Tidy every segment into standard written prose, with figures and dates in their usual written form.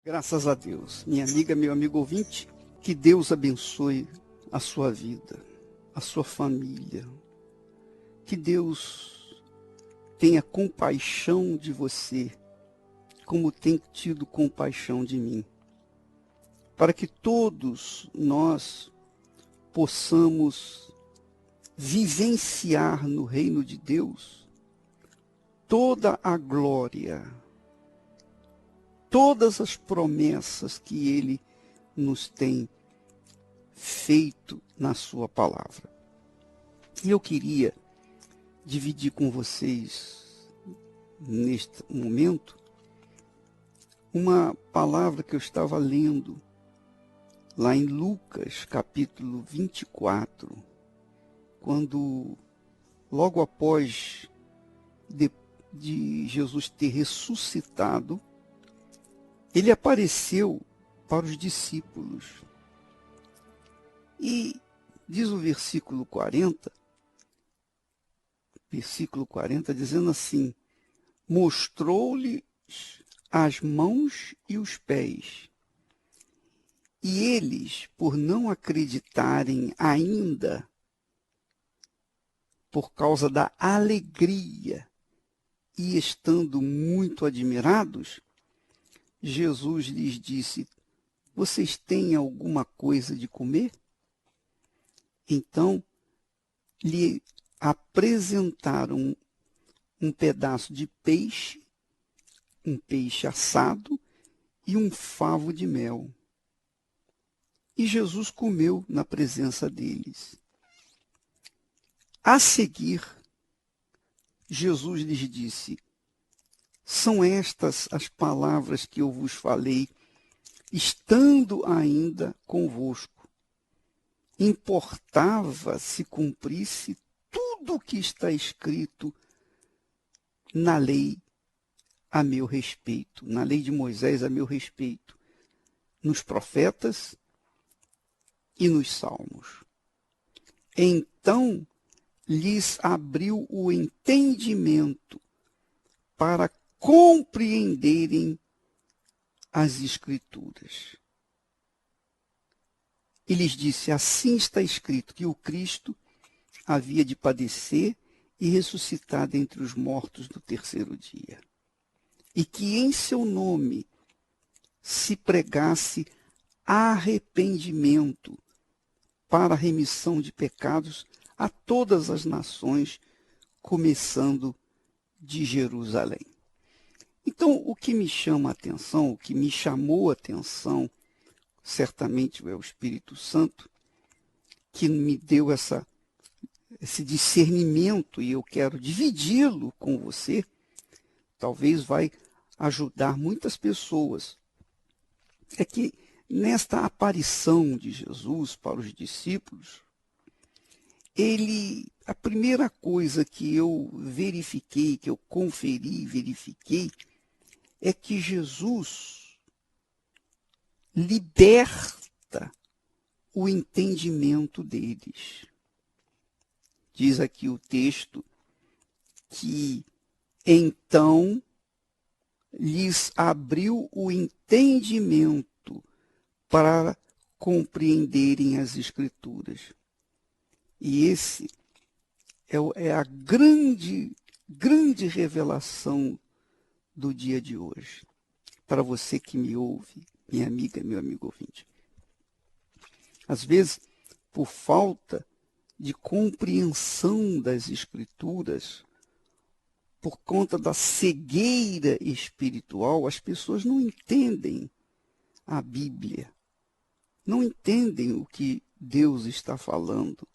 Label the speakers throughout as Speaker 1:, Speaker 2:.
Speaker 1: Graças a Deus. Minha amiga, meu amigo ouvinte, que Deus abençoe a sua vida, a sua família. Que Deus tenha compaixão de você, como tem tido compaixão de mim. Para que todos nós possamos vivenciar no reino de Deus toda a glória, todas as promessas que Ele nos tem feito na sua palavra. E eu queria dividir com vocês, neste momento, uma palavra que eu estava lendo lá em Lucas, capítulo 24, quando, logo após de Jesus ter ressuscitado, ele apareceu para os discípulos. E diz o versículo 40, dizendo assim: mostrou-lhes as mãos e os pés. E eles, por não acreditarem ainda, por causa da alegria e estando muito admirados, Jesus lhes disse: vocês têm alguma coisa de comer? Então, lhe apresentaram um pedaço de peixe, um peixe assado e um favo de mel. E Jesus comeu na presença deles. A seguir, Jesus lhes disse: são estas as palavras que eu vos falei, estando ainda convosco. Importava se cumprisse tudo o que está escrito na lei a meu respeito, na lei de Moisés a meu respeito, nos profetas e nos salmos. Então lhes abriu o entendimento para compreenderem as Escrituras. E lhes disse: assim está escrito que o Cristo havia de padecer e ressuscitar dentre os mortos no terceiro dia, e que em seu nome se pregasse arrependimento para a remissão de pecados a todas as nações, começando de Jerusalém. Então, o que me chama a atenção, o que me chamou a atenção, certamente é o Espírito Santo, que me deu esse discernimento, e eu quero dividi-lo com você, talvez vai ajudar muitas pessoas. É que nesta aparição de Jesus para os discípulos, a primeira coisa que eu verifiquei, que eu verifiquei, é que Jesus liberta o entendimento deles. Diz aqui o texto que então lhes abriu o entendimento para compreenderem as Escrituras. E esse é a grande revelação do dia de hoje. Para você que me ouve, minha amiga, meu amigo ouvinte. Às vezes, por falta de compreensão das Escrituras, por conta da cegueira espiritual, as pessoas não entendem a Bíblia, não entendem o que Deus está falando.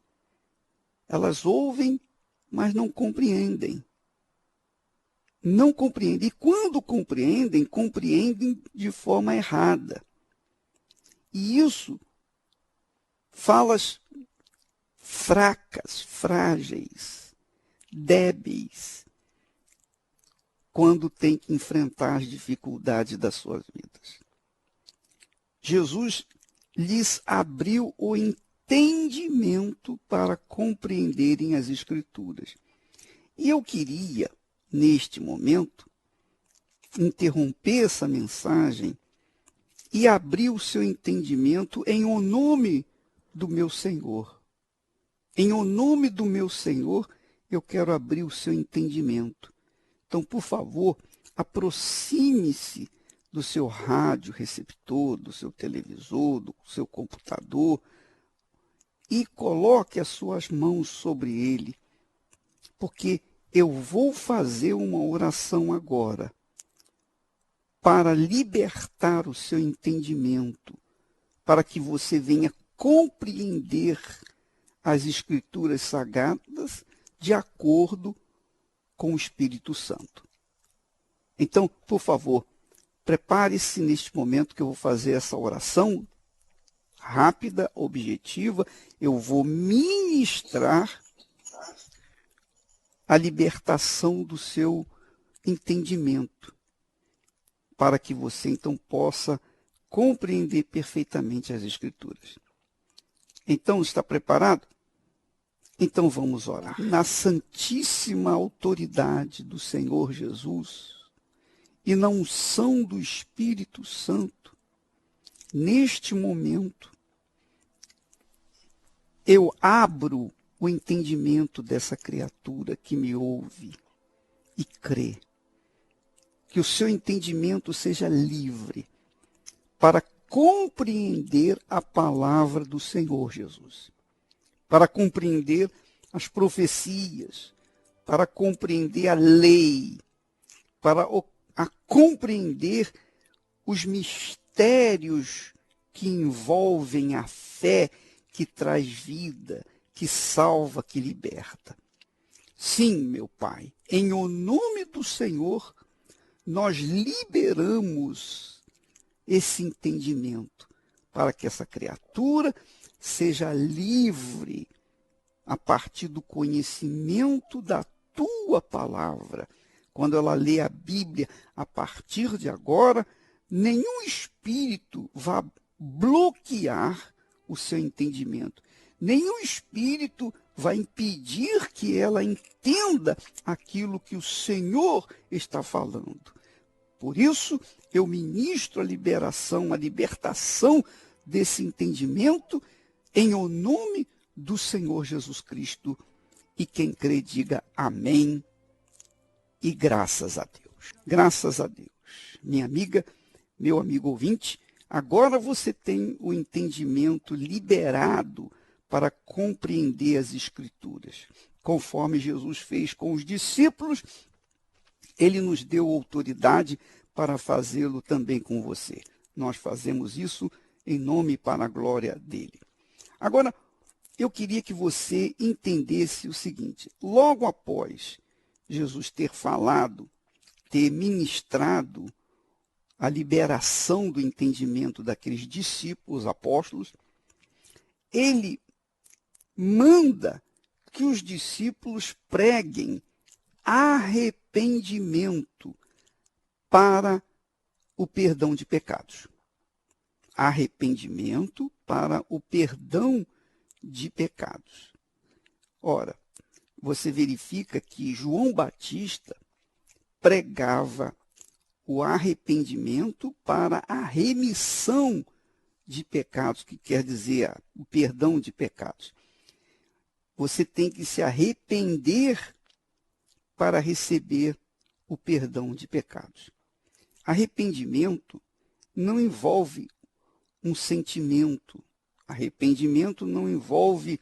Speaker 1: Elas ouvem, mas não compreendem. Não compreendem. E quando compreendem, compreendem de forma errada. E isso, falas fracas, frágeis, débeis, quando tem que enfrentar as dificuldades das suas vidas. Jesus lhes abriu o entendimento para compreenderem as Escrituras. E eu queria, neste momento, interromper essa mensagem e abrir o seu entendimento em o nome do meu Senhor. Em o nome do meu Senhor, eu quero abrir o seu entendimento. Então, por favor, aproxime-se do seu rádio receptor, do seu televisor, do seu computador e coloque as suas mãos sobre ele, porque eu vou fazer uma oração agora para libertar o seu entendimento, para que você venha compreender as Escrituras Sagradas de acordo com o Espírito Santo. Então, por favor, prepare-se neste momento que eu vou fazer essa oração rápida, objetiva. Eu vou ministrar a libertação do seu entendimento, para que você então possa compreender perfeitamente as Escrituras. Então, está preparado? Então vamos orar. Na santíssima autoridade do Senhor Jesus e na unção do Espírito Santo, neste momento, eu abro o entendimento dessa criatura que me ouve e crê. Que o seu entendimento seja livre para compreender a palavra do Senhor Jesus, para compreender as profecias, para compreender a lei, para compreender os mistérios que envolvem a fé que traz vida, que salva, que liberta. Sim, meu Pai, em o nome do Senhor, nós liberamos esse entendimento para que essa criatura seja livre a partir do conhecimento da tua palavra. Quando ela lê a Bíblia, a partir de agora, nenhum espírito vai bloquear o seu entendimento. Nenhum espírito vai impedir que ela entenda aquilo que o Senhor está falando. Por isso, eu ministro a liberação, a libertação desse entendimento em o nome do Senhor Jesus Cristo. E quem crê, diga amém e graças a Deus. Graças a Deus. Minha amiga, meu amigo ouvinte, agora você tem o entendimento liberado para compreender as Escrituras. Conforme Jesus fez com os discípulos, ele nos deu autoridade para fazê-lo também com você. Nós fazemos isso em nome e para a glória dele. Agora, eu queria que você entendesse o seguinte: logo após Jesus ter falado, ter ministrado a liberação do entendimento daqueles discípulos, apóstolos, ele manda que os discípulos preguem arrependimento para o perdão de pecados. Arrependimento para o perdão de pecados. Ora, você verifica que João Batista pregava o arrependimento para a remissão de pecados, que quer dizer o perdão de pecados. Você tem que se arrepender para receber o perdão de pecados. Arrependimento não envolve um sentimento. Arrependimento não envolve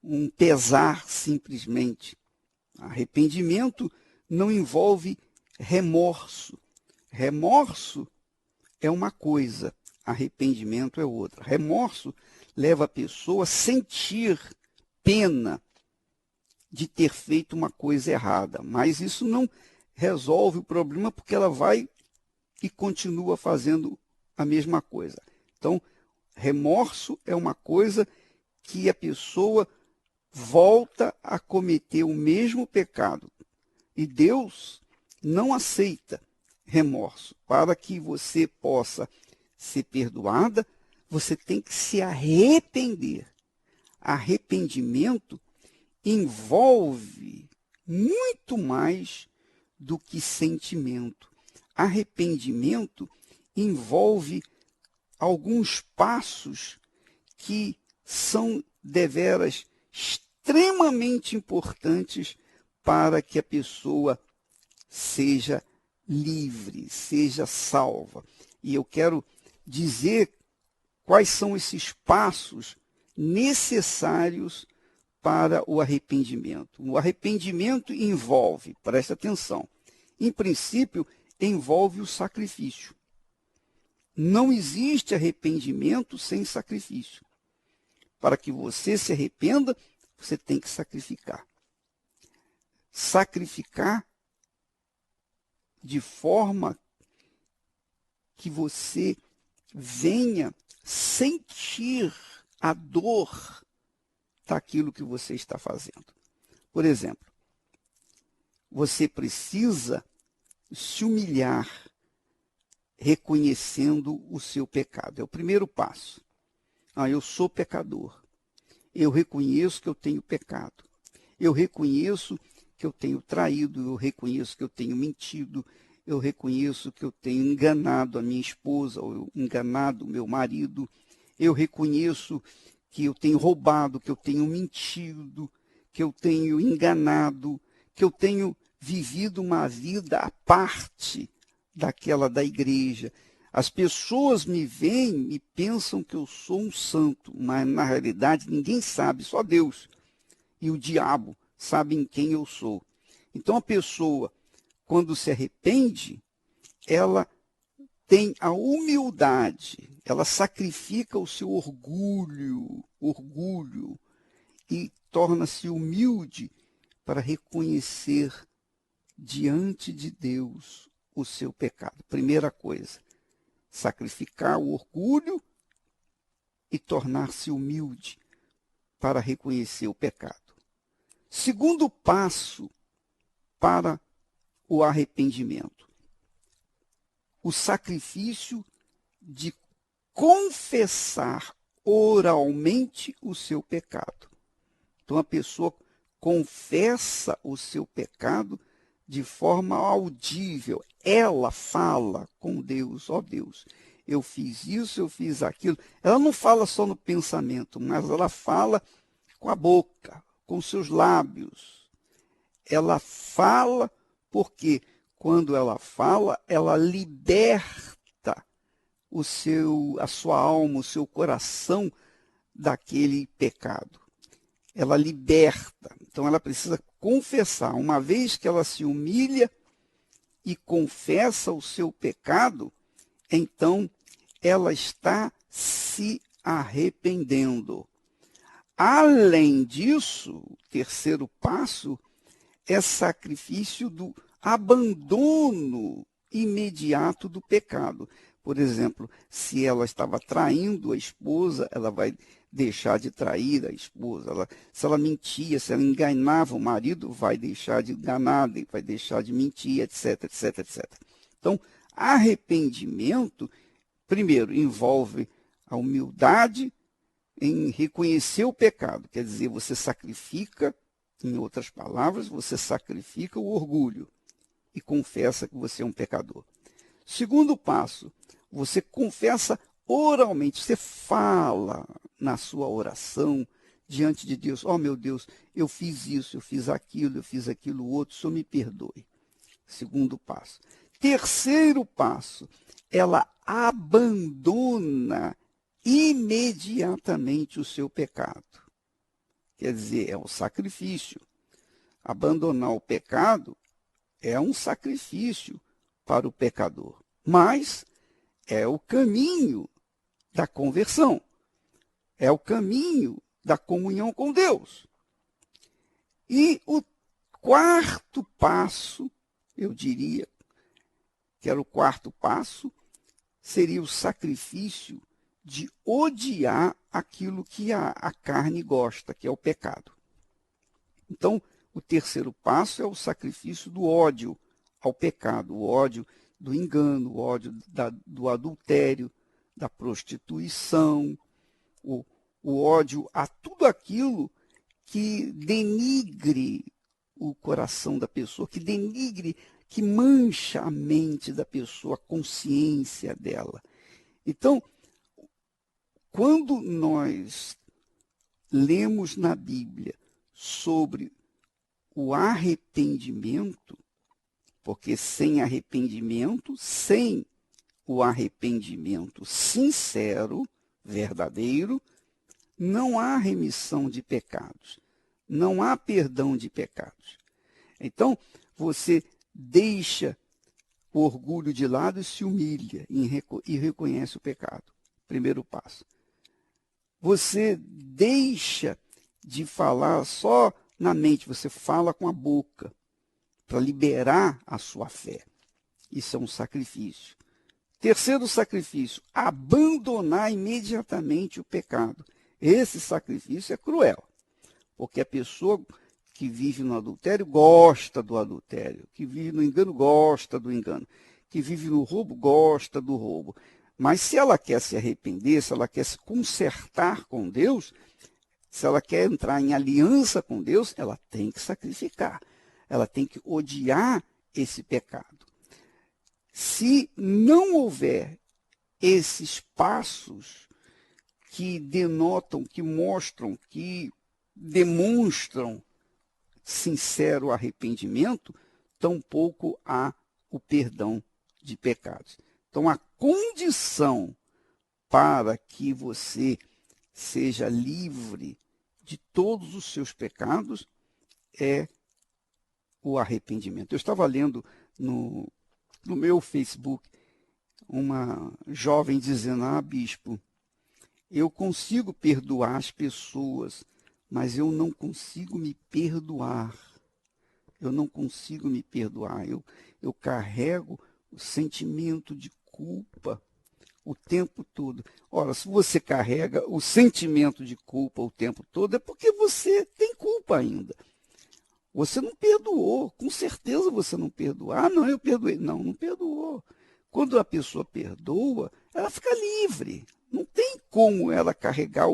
Speaker 1: um pesar simplesmente. Arrependimento não envolve remorso. Remorso é uma coisa, arrependimento é outra. Remorso leva a pessoa a sentir pena de ter feito uma coisa errada, mas isso não resolve o problema, porque ela vai e continua fazendo a mesma coisa. Então, remorso é uma coisa que a pessoa volta a cometer o mesmo pecado. E Deus não aceita remorso. Para que você possa ser perdoada, você tem que se arrepender. Arrependimento envolve muito mais do que sentimento. Arrependimento envolve alguns passos que são deveras extremamente importantes para que a pessoa seja livre, seja salva. E eu quero dizer quais são esses passos necessários para o arrependimento. O arrependimento envolve, presta atenção, em princípio, envolve o sacrifício. Não existe arrependimento sem sacrifício. Para que você se arrependa, você tem que sacrificar. Sacrificar de forma que você venha sentir a dor daquilo que você está fazendo. Por exemplo, você precisa se humilhar reconhecendo o seu pecado. É o primeiro passo. Eu sou pecador. Eu reconheço que eu tenho pecado. Eu reconheço que eu tenho traído, eu reconheço que eu tenho mentido, eu reconheço que eu tenho enganado a minha esposa, ou enganado o meu marido, eu reconheço que eu tenho roubado, que eu tenho mentido, que eu tenho enganado, que eu tenho vivido uma vida à parte daquela da igreja. As pessoas me veem e pensam que eu sou um santo, mas na realidade ninguém sabe, só Deus e o diabo sabem quem eu sou. Então a pessoa, quando se arrepende, ela tem a humildade, ela sacrifica o seu orgulho e torna-se humilde para reconhecer diante de Deus o seu pecado. Primeira coisa, sacrificar o orgulho e tornar-se humilde para reconhecer o pecado. Segundo passo para o arrependimento, o sacrifício de confessar oralmente o seu pecado. Então a pessoa confessa o seu pecado de forma audível. Ela fala com Deus, ó Deus, eu fiz isso, eu fiz aquilo. Ela não fala só no pensamento, mas ela fala com a boca, com seus lábios. Ela fala porque quando ela fala, ela liberta a sua alma, o seu coração daquele pecado. Ela liberta. Então ela precisa confessar. Uma vez que ela se humilha e confessa o seu pecado, então ela está se arrependendo. Além disso, o terceiro passo é sacrifício do abandono imediato do pecado. Por exemplo, se ela estava traindo a esposa, ela vai deixar de trair a esposa. Se ela mentia, se ela enganava o marido, vai deixar de enganar, vai deixar de mentir, etc, etc, etc. Então, arrependimento, primeiro, envolve a humildade em reconhecer o pecado. Quer dizer, você sacrifica, em outras palavras, você sacrifica o orgulho e confessa que você é um pecador. Segundo passo, você confessa oralmente, você fala na sua oração diante de Deus, ó meu Deus, eu fiz isso, eu fiz aquilo outro, o Senhor me perdoe. Segundo passo. Terceiro passo, ela abandona imediatamente o seu pecado. Quer dizer, é um sacrifício. Abandonar o pecado é um sacrifício para o pecador, mas é o caminho da conversão, é o caminho da comunhão com Deus. E o quarto passo, eu diria que era o quarto passo, seria o sacrifício de odiar aquilo que a carne gosta, que é o pecado. Então, o terceiro passo é o sacrifício do ódio ao pecado, o ódio do engano, o ódio do adultério, da prostituição, o ódio a tudo aquilo que denigre o coração da pessoa, que denigre, que mancha a mente da pessoa, a consciência dela. Então, quando nós lemos na Bíblia sobre o arrependimento, porque sem o arrependimento sincero, verdadeiro, não há remissão de pecados, não há perdão de pecados. Então, você deixa o orgulho de lado e se humilha e reconhece o pecado. Primeiro passo. Você deixa de falar só na mente, você fala com a boca para liberar a sua fé. Isso é um sacrifício. Terceiro sacrifício, abandonar imediatamente o pecado. Esse sacrifício é cruel, porque a pessoa que vive no adultério gosta do adultério, que vive no engano gosta do engano, que vive no roubo gosta do roubo. Mas se ela quer se arrepender, se ela quer se consertar com Deus, se ela quer entrar em aliança com Deus, ela tem que sacrificar, ela tem que odiar esse pecado. Se não houver esses passos que denotam, que mostram, que demonstram sincero arrependimento, tampouco há o perdão de pecados. Então, a condição para que você seja livre de todos os seus pecados é o arrependimento. Eu estava lendo no meu Facebook uma jovem dizendo: bispo, eu consigo perdoar as pessoas, mas eu não consigo me perdoar. Eu não consigo me perdoar. Eu carrego o sentimento de culpa o tempo todo. Ora, se você carrega o sentimento de culpa o tempo todo, é porque você tem culpa ainda. Você não perdoou, com certeza você não perdoou. Não, eu perdoei. Não, não perdoou. Quando a pessoa perdoa, ela fica livre. Não tem como ela carregar,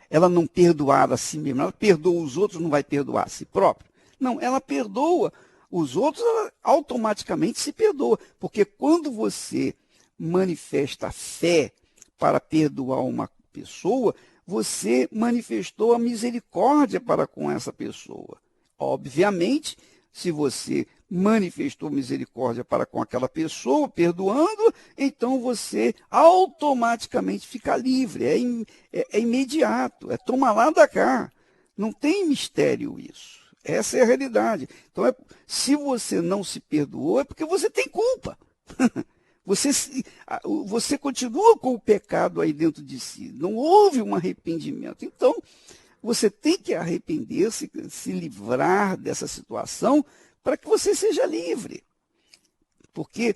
Speaker 1: ela não perdoar a si mesma. Ela perdoa os outros, não vai perdoar a si própria. Não, ela perdoa os outros, ela automaticamente se perdoa. Porque quando você manifesta fé para perdoar uma pessoa, você manifestou a misericórdia para com essa pessoa. Obviamente, se você manifestou misericórdia para com aquela pessoa, perdoando, então você automaticamente fica livre. É imediato, é toma lá da cá. Não tem mistério isso. Essa é a realidade. Então, se você não se perdoou, é porque você tem culpa. Você continua com o pecado aí dentro de si. Não houve um arrependimento. Então, você tem que arrepender-se, se livrar dessa situação para que você seja livre. Porque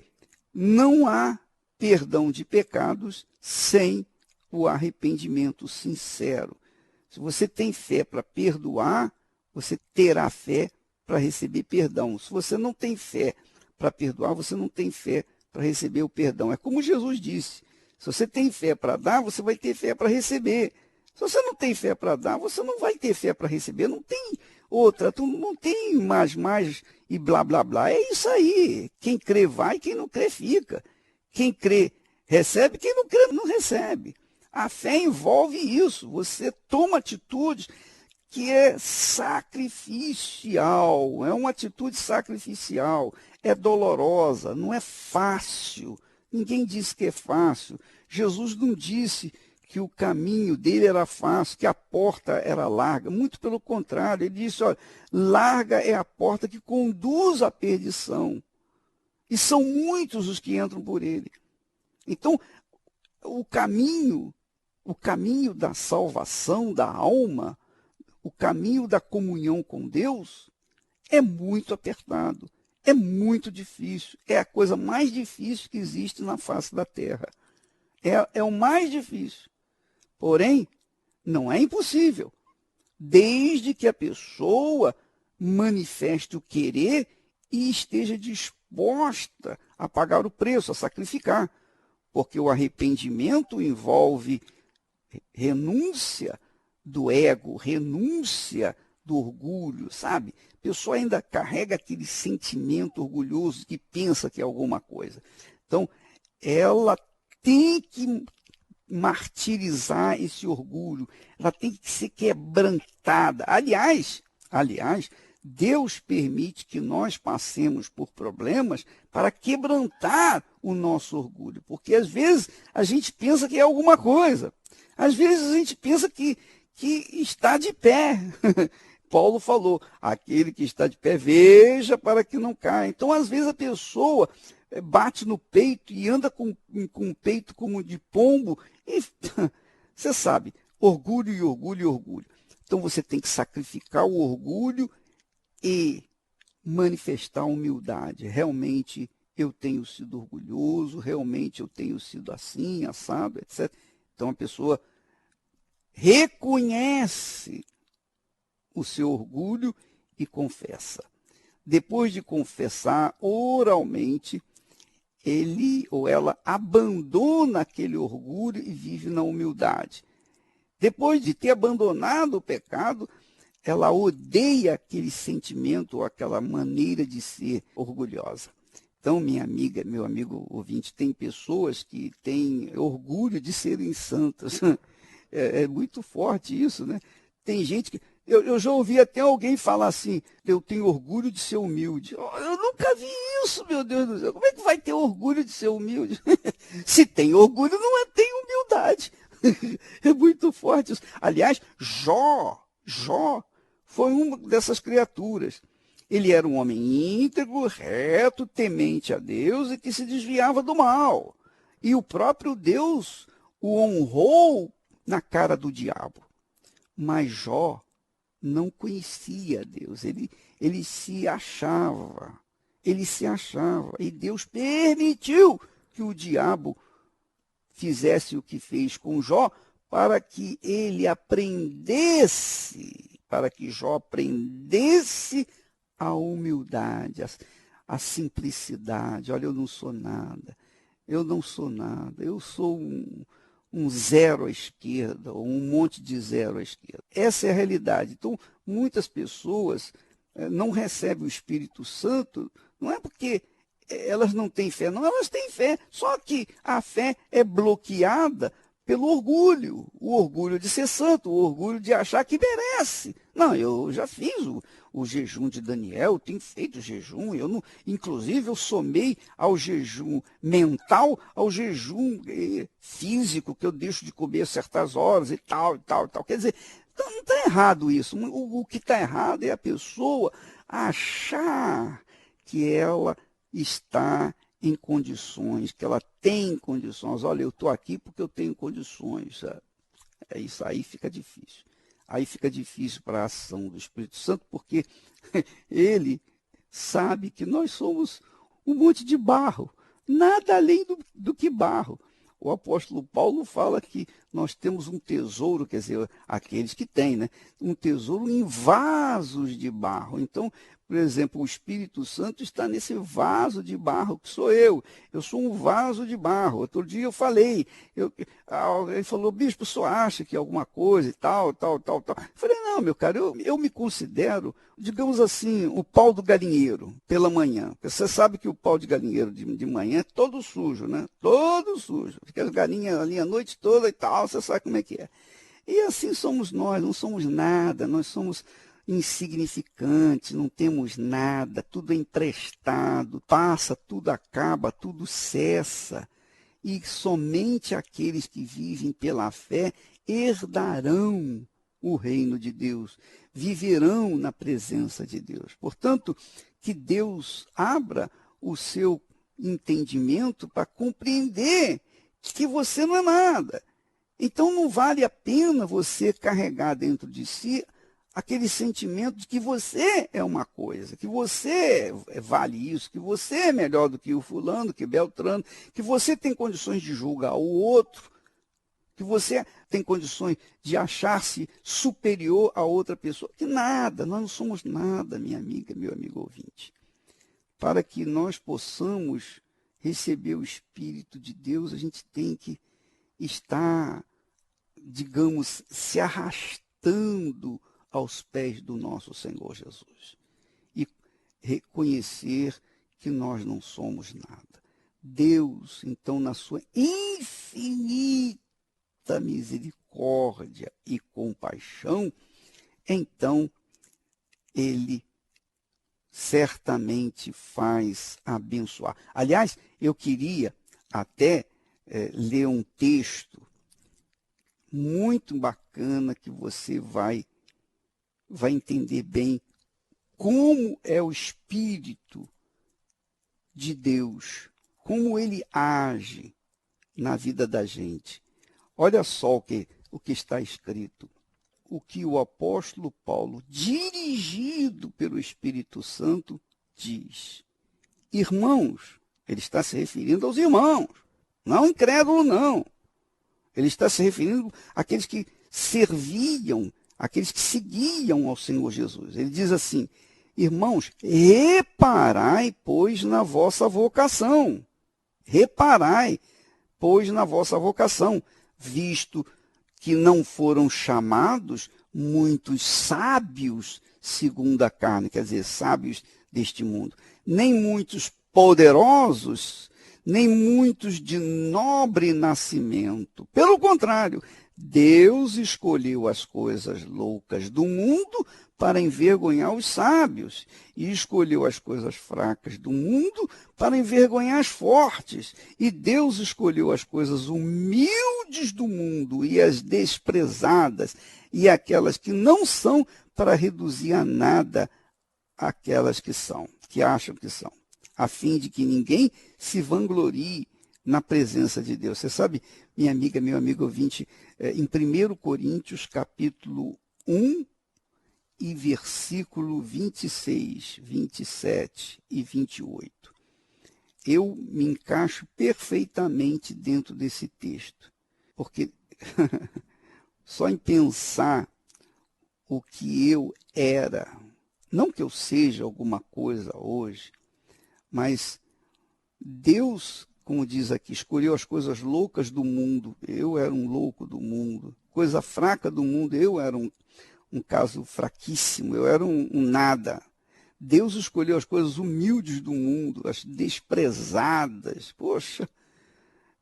Speaker 1: não há perdão de pecados sem o arrependimento sincero. Se você tem fé para perdoar, você terá fé para receber perdão. Se você não tem fé para perdoar, você não tem fé para receber o perdão. É como Jesus disse: se você tem fé para dar, você vai ter fé para receber. Se você não tem fé para dar, você não vai ter fé para receber. Não tem outra, não tem mais e blá, blá, blá. É isso aí. Quem crê vai, quem não crê fica. Quem crê recebe, quem não crê não recebe. A fé envolve isso. Você toma atitudes que é sacrificial, é uma atitude sacrificial, é dolorosa, não é fácil. Ninguém disse que é fácil. Jesus não disse que o caminho dele era fácil, que a porta era larga. Muito pelo contrário, ele disse: olha, larga é a porta que conduz à perdição. E são muitos os que entram por ele. Então, o caminho da salvação da alma, o caminho da comunhão com Deus é muito apertado, é muito difícil, é a coisa mais difícil que existe na face da terra. É o mais difícil. Porém, não é impossível, desde que a pessoa manifeste o querer e esteja disposta a pagar o preço, a sacrificar. Porque o arrependimento envolve renúncia do ego, renúncia do orgulho, sabe? A pessoa ainda carrega aquele sentimento orgulhoso que pensa que é alguma coisa. Então, ela tem que martirizar esse orgulho, ela tem que ser quebrantada. Aliás, Deus permite que nós passemos por problemas para quebrantar o nosso orgulho, porque às vezes a gente pensa que é alguma coisa, às vezes a gente pensa que está de pé. Paulo falou, aquele que está de pé, veja para que não caia. Então, às vezes, a pessoa bate no peito e anda com o peito como de pombo. E você sabe, orgulho e orgulho e orgulho. Então, você tem que sacrificar o orgulho e manifestar a humildade. Realmente, eu tenho sido orgulhoso, realmente eu tenho sido assim, assado, etc. Então, a pessoa reconhece o seu orgulho e confessa. Depois de confessar oralmente, ele ou ela abandona aquele orgulho e vive na humildade. Depois de ter abandonado o pecado, ela odeia aquele sentimento ou aquela maneira de ser orgulhosa. Então, minha amiga, meu amigo ouvinte, tem pessoas que têm orgulho de serem santas. É muito forte isso, né? Tem gente que... Eu já ouvi até alguém falar assim, eu tenho orgulho de ser humilde. Eu nunca vi isso, meu Deus do céu. Como é que vai ter orgulho de ser humilde? Se tem orgulho, não tem humildade. É muito forte isso. Aliás, Jó foi uma dessas criaturas. Ele era um homem íntegro, reto, temente a Deus e que se desviava do mal. E o próprio Deus o honrou na cara do diabo. Mas Jó não conhecia Deus, ele se achava, e Deus permitiu que o diabo fizesse o que fez com Jó, para que Jó aprendesse a humildade, a simplicidade. Olha, eu não sou nada, eu sou um zero à esquerda, ou um monte de zero à esquerda. Essa é a realidade. Então, muitas pessoas não recebem o Espírito Santo, não é porque elas não têm fé, não, elas têm fé, só que a fé é bloqueada pelo orgulho, o orgulho de ser santo, o orgulho de achar que merece. Não, eu já fiz o jejum de Daniel, tenho feito jejum, inclusive eu somei ao jejum mental, ao jejum físico, que eu deixo de comer a certas horas e tal, e tal, e tal. Quer dizer, então não está errado isso. O que está errado é a pessoa achar que ela está em condições, que ela tem condições. Olha, eu estou aqui porque eu tenho condições. Isso aí fica difícil. Aí fica difícil para a ação do Espírito Santo, porque ele sabe que nós somos um monte de barro, nada além do que barro. O apóstolo Paulo fala que nós temos um tesouro, quer dizer, aqueles que têm, né? Um tesouro em vasos de barro. Então, por exemplo, o Espírito Santo está nesse vaso de barro que sou eu. Eu sou um vaso de barro. Outro dia eu falei, ele falou, bispo, só acha que alguma coisa e tal, tal, tal, tal. Eu falei, não, meu cara, eu me considero, digamos assim, o pau do galinheiro pela manhã. Você sabe que o pau de galinheiro de manhã é todo sujo, né? Todo sujo. Fica as galinhas ali a noite toda e tal, você sabe como é que é. E assim somos nós, não somos nada, nós somos insignificantes, não temos nada, tudo é emprestado, passa, tudo acaba, tudo cessa. E somente aqueles que vivem pela fé herdarão o reino de Deus, viverão na presença de Deus. Portanto, que Deus abra o seu entendimento para compreender que você não é nada. Então não vale a pena você carregar dentro de si aquele sentimento de que você é uma coisa, que você vale isso, que você é melhor do que o fulano, que Beltrano, que você tem condições de julgar o outro, que você tem condições de achar-se superior a outra pessoa. Que nada, nós não somos nada, minha amiga, meu amigo ouvinte. Para que nós possamos receber o Espírito de Deus, a gente tem que estar, digamos, se arrastando aos pés do nosso Senhor Jesus e reconhecer que nós não somos nada. Deus, então, na sua infinita tanta misericórdia e compaixão, então ele certamente faz abençoar. Aliás, eu queria até ler um texto muito bacana que você vai entender bem como é o Espírito de Deus, como ele age na vida da gente. Olha só o que está escrito. O que o apóstolo Paulo, dirigido pelo Espírito Santo, diz. Irmãos, ele está se referindo aos irmãos, não incrédulo, não. Ele está se referindo àqueles que serviam, àqueles que seguiam ao Senhor Jesus. Ele diz assim, irmãos, reparai, pois, na vossa vocação. Reparai, pois, na vossa vocação, visto que não foram chamados muitos sábios segundo a carne, quer dizer, sábios deste mundo, nem muitos poderosos, nem muitos de nobre nascimento. Pelo contrário, Deus escolheu as coisas loucas do mundo para envergonhar os sábios, e escolheu as coisas fracas do mundo para envergonhar as fortes. E Deus escolheu as coisas humildes do mundo e as desprezadas, e aquelas que não são, para reduzir a nada aquelas que são, que acham que são, a fim de que ninguém se vanglorie na presença de Deus. Você sabe, minha amiga, meu amigo ouvinte, em 1 Coríntios, capítulo 1, e versículo 26, 27 e 28. Eu me encaixo perfeitamente dentro desse texto, porque só em pensar o que eu era, não que eu seja alguma coisa hoje, mas Deus, como diz aqui, escolheu as coisas loucas do mundo, eu era um louco do mundo, coisa fraca do mundo, eu era um caso fraquíssimo, eu era um nada. Deus escolheu as coisas humildes do mundo, as desprezadas. Poxa,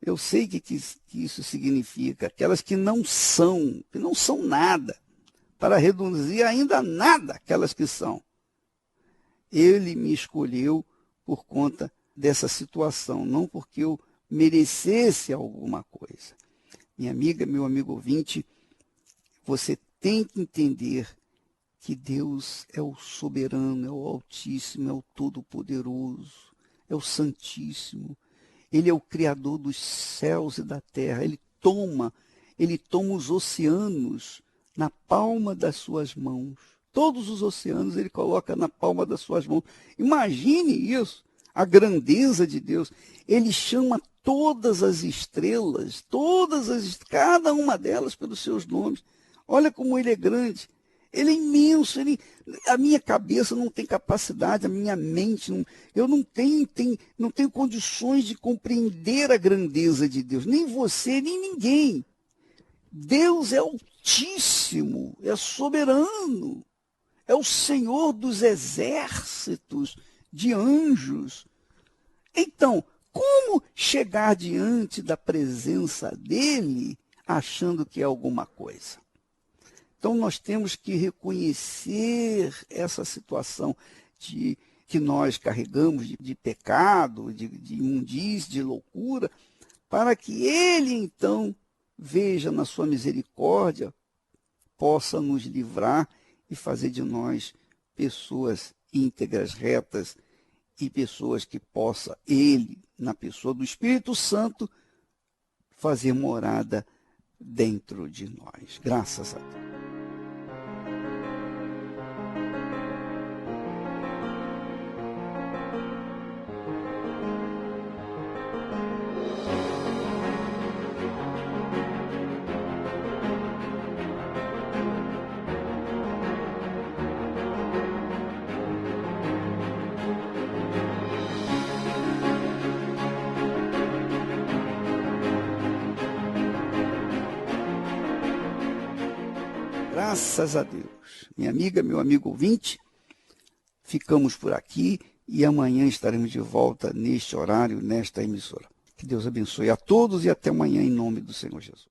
Speaker 1: eu sei o que isso significa. Aquelas que não são nada, para reduzir ainda nada aquelas que são. Ele me escolheu por conta dessa situação, não porque eu merecesse alguma coisa. Minha amiga, meu amigo ouvinte, você tem que entender que Deus é o soberano, é o Altíssimo, é o Todo-Poderoso, é o Santíssimo. Ele é o Criador dos céus e da terra. Ele toma os oceanos na palma das suas mãos. Todos os oceanos ele coloca na palma das suas mãos. Imagine isso, a grandeza de Deus. Ele chama todas as estrelas, cada uma delas pelos seus nomes. Olha como ele é grande. Ele é imenso. A minha cabeça não tem capacidade, a minha mente, eu não tenho condições de compreender a grandeza de Deus. Nem você, nem ninguém. Deus é altíssimo, é soberano, é o Senhor dos exércitos de anjos. Então, como chegar diante da presença dele achando que é alguma coisa? Então, nós temos que reconhecer essa situação que nós carregamos de pecado, de imundície, de loucura, para que ele, então, veja na sua misericórdia, possa nos livrar e fazer de nós pessoas íntegras, retas, e pessoas que possa ele, na pessoa do Espírito Santo, fazer morada dentro de nós. Graças a Deus. Graças a Deus. Minha amiga, meu amigo ouvinte, ficamos por aqui e amanhã estaremos de volta neste horário, nesta emissora. Que Deus abençoe a todos e até amanhã em nome do Senhor Jesus.